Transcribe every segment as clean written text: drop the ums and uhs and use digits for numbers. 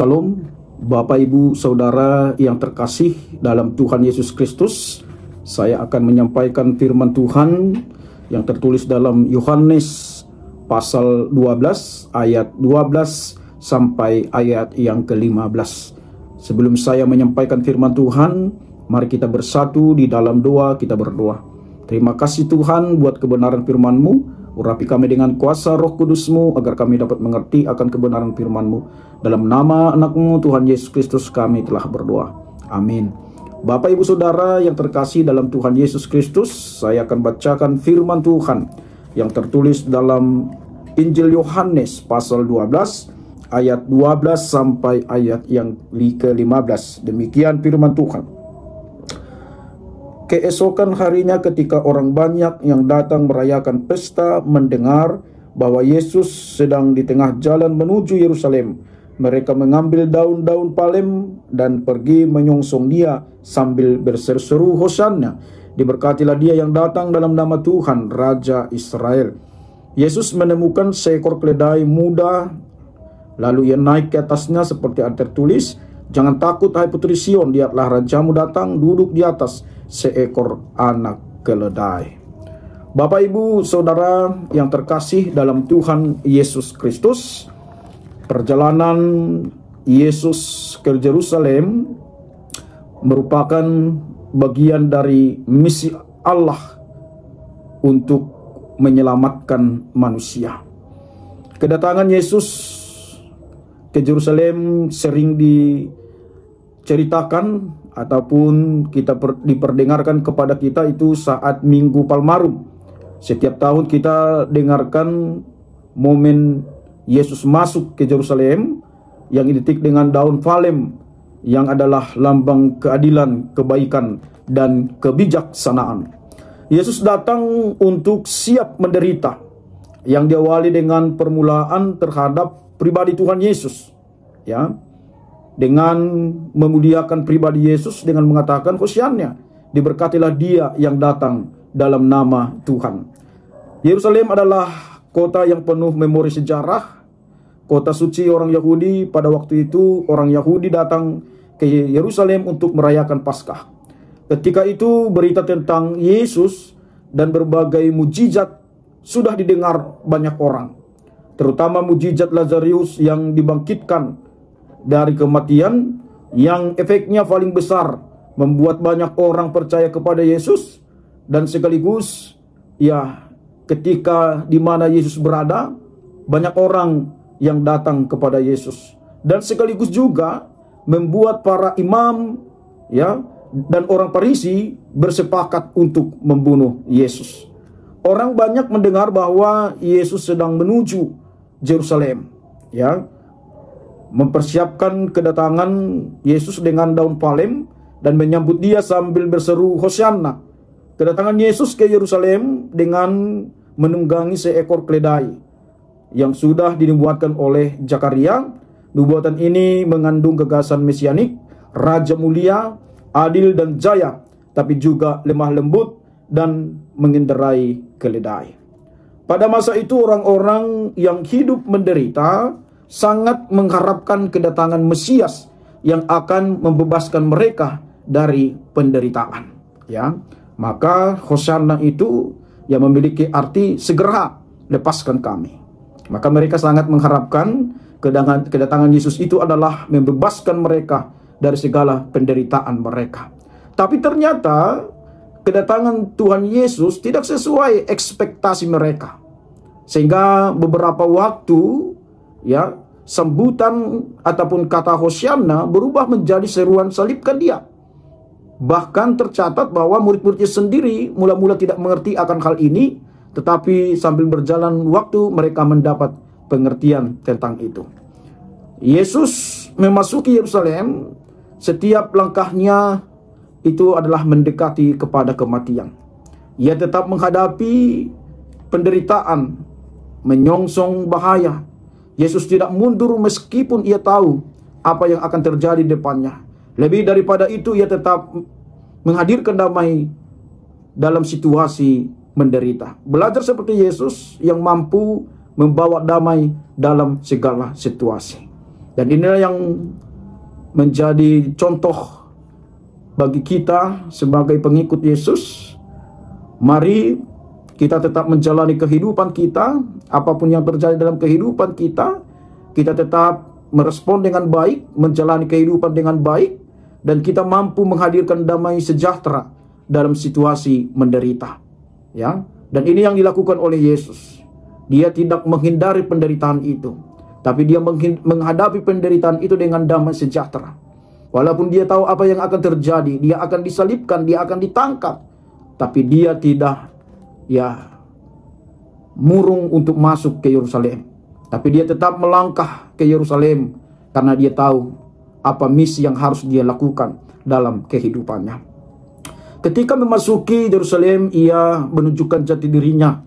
Salam, Bapak Ibu Saudara yang terkasih dalam Tuhan Yesus Kristus. Saya akan menyampaikan firman Tuhan yang tertulis dalam Yohanes pasal 12 ayat 12 sampai ayat yang ke-15. Sebelum saya menyampaikan firman Tuhan, mari kita bersatu di dalam doa, kita berdoa. Terima kasih Tuhan buat kebenaran firman-Mu. Urapi kami dengan kuasa Roh Kudus-Mu agar kami dapat mengerti akan kebenaran firman-Mu. Dalam nama anak-Mu Tuhan Yesus Kristus kami telah berdoa. Amin. Bapak Ibu Saudara yang terkasih dalam Tuhan Yesus Kristus, saya akan bacakan firman Tuhan yang tertulis dalam Injil Yohanes pasal 12 ayat 12 sampai ayat yang ke-15. Demikian firman Tuhan. Keesokan harinya ketika orang banyak yang datang merayakan pesta mendengar bahwa Yesus sedang di tengah jalan menuju Yerusalem, mereka mengambil daun-daun palem dan pergi menyongsong dia sambil berseru-seru, Hosana, diberkatilah dia yang datang dalam nama Tuhan, Raja Israel. Yesus menemukan seekor keledai muda, lalu ia naik ke atasnya seperti yang tertulis, jangan takut hai putri Sion, lihatlah rajamu datang duduk di atas seekor anak keledai. Bapak Ibu Saudara yang terkasih dalam Tuhan Yesus Kristus, perjalanan Yesus ke Yerusalem merupakan bagian dari misi Allah untuk menyelamatkan manusia. Kedatangan Yesus ke Yerusalem sering diceritakan ataupun diperdengarkan kepada kita itu saat Minggu Palmarum. Setiap tahun kita dengarkan momen Yesus masuk ke Yerusalem yang identik dengan daun palem yang adalah lambang keadilan, kebaikan, dan kebijaksanaan. Yesus datang untuk siap menderita, yang diawali dengan permulaan terhadap pribadi Tuhan Yesus, ya, dengan memuliakan pribadi Yesus dengan mengatakan Hosana, diberkatilah dia yang datang dalam nama Tuhan. Yerusalem adalah kota yang penuh memori sejarah, kota suci orang Yahudi. Pada waktu itu orang Yahudi datang ke Yerusalem untuk merayakan Paskah. Ketika itu berita tentang Yesus dan berbagai mujizat sudah didengar banyak orang, terutama mujizat Lazarus yang dibangkitkan dari kematian, yang efeknya paling besar membuat banyak orang percaya kepada Yesus, dan sekaligus ya ketika di mana Yesus berada banyak orang yang datang kepada Yesus, dan sekaligus juga membuat para imam ya dan orang Farisi bersepakat untuk membunuh Yesus. Orang banyak mendengar bahwa Yesus sedang menuju Yerusalem, ya, mempersiapkan kedatangan Yesus dengan daun palem dan menyambut dia sambil berseru Hosana. Kedatangan Yesus ke Yerusalem dengan menunggangi seekor keledai yang sudah dinubuatkan oleh Zakaria. Nubuatan ini mengandung gagasan mesianik, raja mulia, adil dan jaya, tapi juga lemah lembut dan mengendarai keledai. Pada masa itu orang-orang yang hidup menderita sangat mengharapkan kedatangan Mesias yang akan membebaskan mereka dari penderitaan, ya. Maka Hosana itu yang memiliki arti segera lepaskan kami. Maka mereka sangat mengharapkan kedatangan Yesus itu adalah membebaskan mereka dari segala penderitaan mereka. Tapi ternyata kedatangan Tuhan Yesus tidak sesuai ekspektasi mereka. Sehingga beberapa waktu ya sambutan ataupun kata Hosana berubah menjadi seruan salibkan dia. Bahkan tercatat bahwa murid-muridnya sendiri mula-mula tidak mengerti akan hal ini, tetapi sambil berjalan waktu mereka mendapat pengertian tentang itu. Yesus memasuki Yerusalem, setiap langkahnya itu adalah mendekati kepada kematian. Ia tetap menghadapi penderitaan, menyongsong bahaya. Yesus tidak mundur meskipun ia tahu apa yang akan terjadi di depannya. Lebih daripada itu, ia tetap menghadirkan damai dalam situasi menderita. Belajar seperti Yesus yang mampu membawa damai dalam segala situasi. Dan inilah yang menjadi contoh bagi kita sebagai pengikut Yesus. Mari kita tetap menjalani kehidupan kita, apapun yang terjadi dalam kehidupan kita, kita tetap merespon dengan baik, menjalani kehidupan dengan baik, dan kita mampu menghadirkan damai sejahtera dalam situasi menderita. Ya, dan ini yang dilakukan oleh Yesus. Dia tidak menghindari penderitaan itu, tapi dia menghadapi penderitaan itu dengan damai sejahtera. Walaupun dia tahu apa yang akan terjadi, dia akan disalibkan, dia akan ditangkap, tapi dia tidak murung untuk masuk ke Yerusalem. Tapi dia tetap melangkah ke Yerusalem karena dia tahu apa misi yang harus dia lakukan dalam kehidupannya. Ketika memasuki Yerusalem, ia menunjukkan jati dirinya,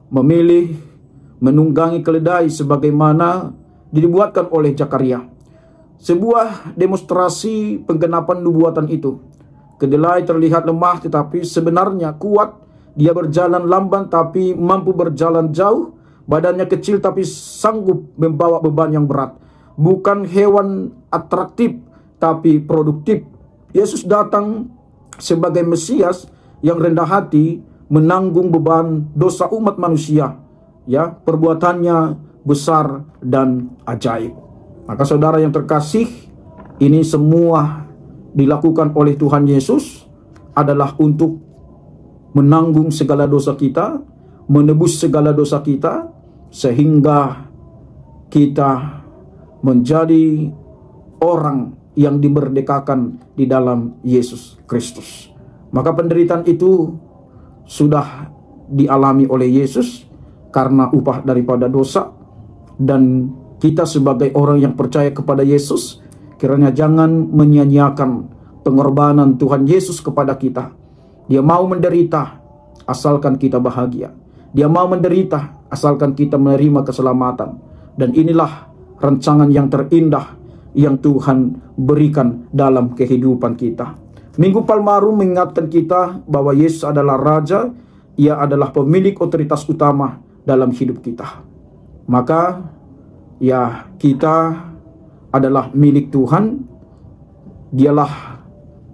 memilih menunggangi keledai sebagaimana dibuatkan oleh Zakaria. Sebuah demonstrasi penggenapan nubuatan itu. Kedelai terlihat lemah tetapi sebenarnya kuat. Dia berjalan lamban tapi mampu berjalan jauh. Badannya kecil tapi sanggup membawa beban yang berat. Bukan hewan atraktif tapi produktif. Yesus datang sebagai Mesias yang rendah hati, menanggung beban dosa umat manusia. Ya, perbuatannya besar dan ajaib. Maka saudara yang terkasih, ini semua dilakukan oleh Tuhan Yesus adalah untuk menanggung segala dosa kita, menebus segala dosa kita, sehingga kita menjadi orang yang dimerdekakan di dalam Yesus Kristus. Maka penderitaan itu sudah dialami oleh Yesus karena upah daripada dosa, dan kita sebagai orang yang percaya kepada Yesus, kiranya jangan menyia-nyiakan pengorbanan Tuhan Yesus kepada kita. Dia mau menderita asalkan kita bahagia. Dia mau menderita asalkan kita menerima keselamatan. Dan inilah rancangan yang terindah yang Tuhan berikan dalam kehidupan kita. Minggu Palmarum mengingatkan kita bahwa Yesus adalah Raja. Ia adalah pemilik otoritas utama dalam hidup kita. Maka kita adalah milik Tuhan. Dialah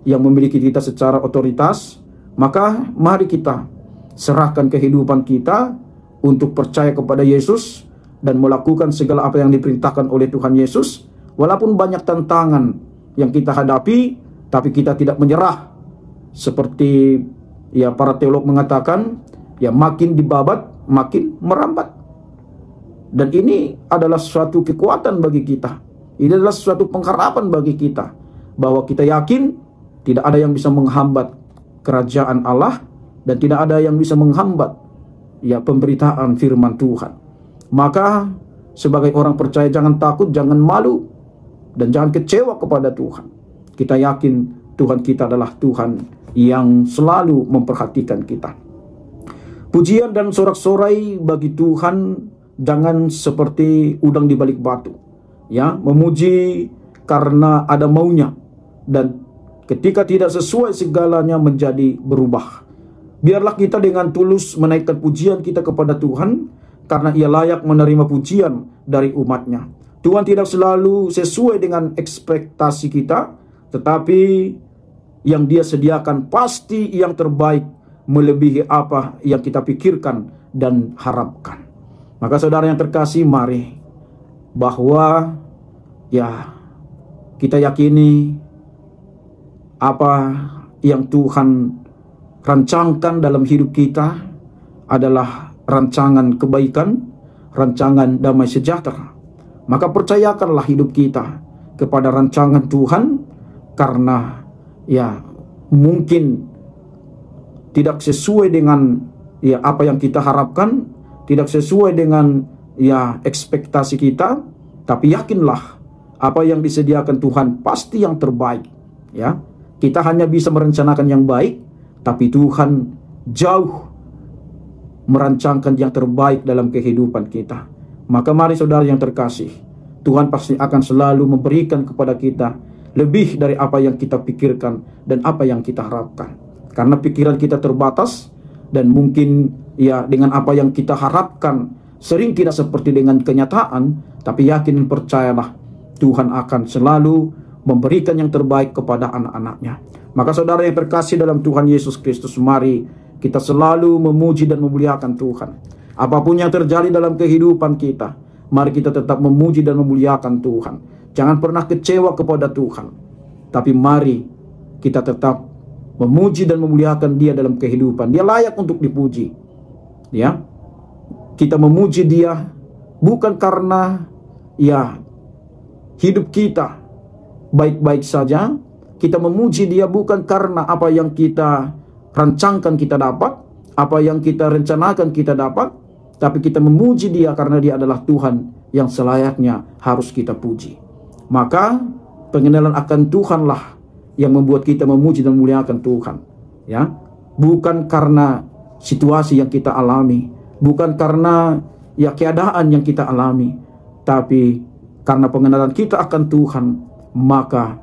yang memiliki kita secara otoritas. Maka mari kita serahkan kehidupan kita untuk percaya kepada Yesus dan melakukan segala apa yang diperintahkan oleh Tuhan Yesus. Walaupun banyak tantangan yang kita hadapi, tapi kita tidak menyerah. Seperti para teolog mengatakan, makin dibabat makin merambat. Dan ini adalah suatu kekuatan bagi kita. Ini adalah suatu pengharapan bagi kita, bahwa kita yakin tidak ada yang bisa menghambat kerajaan Allah, dan tidak ada yang bisa menghambat pemberitaan firman Tuhan. Maka sebagai orang percaya jangan takut, jangan malu, dan jangan kecewa kepada Tuhan. Kita yakin Tuhan kita adalah Tuhan yang selalu memperhatikan kita. Pujian dan sorak-sorai bagi Tuhan jangan seperti udang di balik batu. Memuji karena ada maunya, dan ketika tidak sesuai segalanya menjadi berubah. Biarlah kita dengan tulus menaikkan pujian kita kepada Tuhan, karena Ia layak menerima pujian dari umatnya. Tuhan tidak selalu sesuai dengan ekspektasi kita, tetapi yang Dia sediakan pasti yang terbaik, melebihi apa yang kita pikirkan dan harapkan. Maka saudara yang terkasih, mari bahwa kita yakini apa yang Tuhan rancangkan dalam hidup kita adalah rancangan kebaikan, rancangan damai sejahtera. Maka percayakanlah hidup kita kepada rancangan Tuhan, karena mungkin tidak sesuai dengan apa yang kita harapkan, tidak sesuai dengan ekspektasi kita, tapi yakinlah apa yang disediakan Tuhan pasti yang terbaik. Kita hanya bisa merencanakan yang baik, tapi Tuhan jauh merancangkan yang terbaik dalam kehidupan kita. Maka mari saudara yang terkasih, Tuhan pasti akan selalu memberikan kepada kita lebih dari apa yang kita pikirkan dan apa yang kita harapkan. Karena pikiran kita terbatas, dan mungkin dengan apa yang kita harapkan sering tidak seperti dengan kenyataan, tapi yakin dan percayalah Tuhan akan selalu memberikan yang terbaik kepada anak-anaknya. Maka saudara yang terkasih dalam Tuhan Yesus Kristus, mari kita selalu memuji dan memuliakan Tuhan. Apapun yang terjadi dalam kehidupan kita, mari kita tetap memuji dan memuliakan Tuhan. Jangan pernah kecewa kepada Tuhan, tapi mari kita tetap memuji dan memuliakan Dia dalam kehidupan. Dia layak untuk dipuji. Ya, kita memuji Dia bukan karena hidup kita baik-baik saja. Kita memuji Dia bukan karena apa yang kita rancangkan kita dapat, apa yang kita rencanakan kita dapat, tapi kita memuji Dia karena Dia adalah Tuhan yang selayaknya harus kita puji. Maka pengenalan akan Tuhanlah yang membuat kita memuji dan memuliakan Tuhan. Ya, bukan karena situasi yang kita alami, bukan karena keadaan yang kita alami, tapi karena pengenalan kita akan Tuhan, maka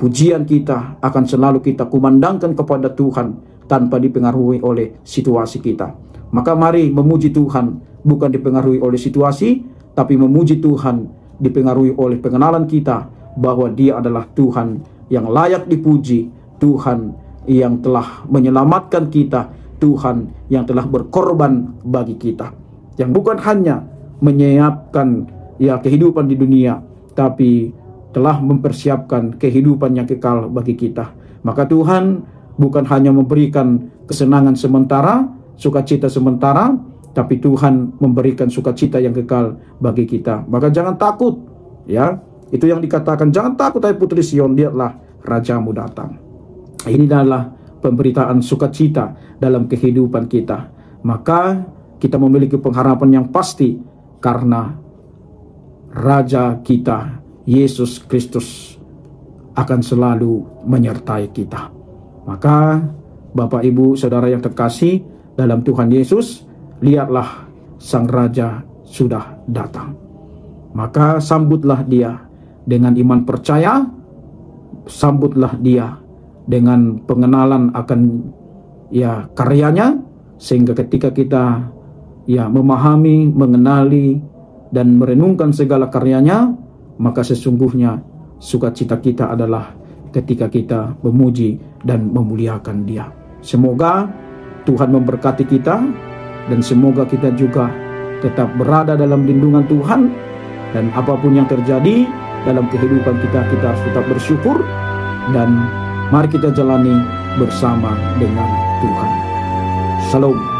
pujian kita akan selalu kita kumandangkan kepada Tuhan tanpa dipengaruhi oleh situasi kita. Maka mari memuji Tuhan bukan dipengaruhi oleh situasi, tapi memuji Tuhan dipengaruhi oleh pengenalan kita bahwa Dia adalah Tuhan yang layak dipuji, Tuhan yang telah menyelamatkan kita, Tuhan yang telah berkorban bagi kita, yang bukan hanya menyiapkan kehidupan di dunia, tapi telah mempersiapkan kehidupan yang kekal bagi kita. Maka Tuhan bukan hanya memberikan kesenangan sementara, sukacita sementara, tapi Tuhan memberikan sukacita yang kekal bagi kita. Maka jangan takut, ya. Itu yang dikatakan, jangan takut hai putri Sion, lihatlah rajamu datang. Ini adalah pemberitaan sukacita dalam kehidupan kita. Maka kita memiliki pengharapan yang pasti karena Raja kita Yesus Kristus akan selalu menyertai kita. Maka Bapak Ibu Saudara yang terkasih dalam Tuhan Yesus, lihatlah Sang Raja sudah datang. Maka sambutlah Dia dengan iman percaya, sambutlah Dia dengan pengenalan akan karyanya, sehingga ketika kita memahami, mengenali dan merenungkan segala karyanya, maka sesungguhnya sukacita kita adalah ketika kita memuji dan memuliakan Dia. Semoga Tuhan memberkati kita, dan semoga kita juga tetap berada dalam lindungan Tuhan, dan apapun yang terjadi dalam kehidupan kita, kita harus tetap bersyukur, dan mari kita jalani bersama dengan Tuhan. Shalom.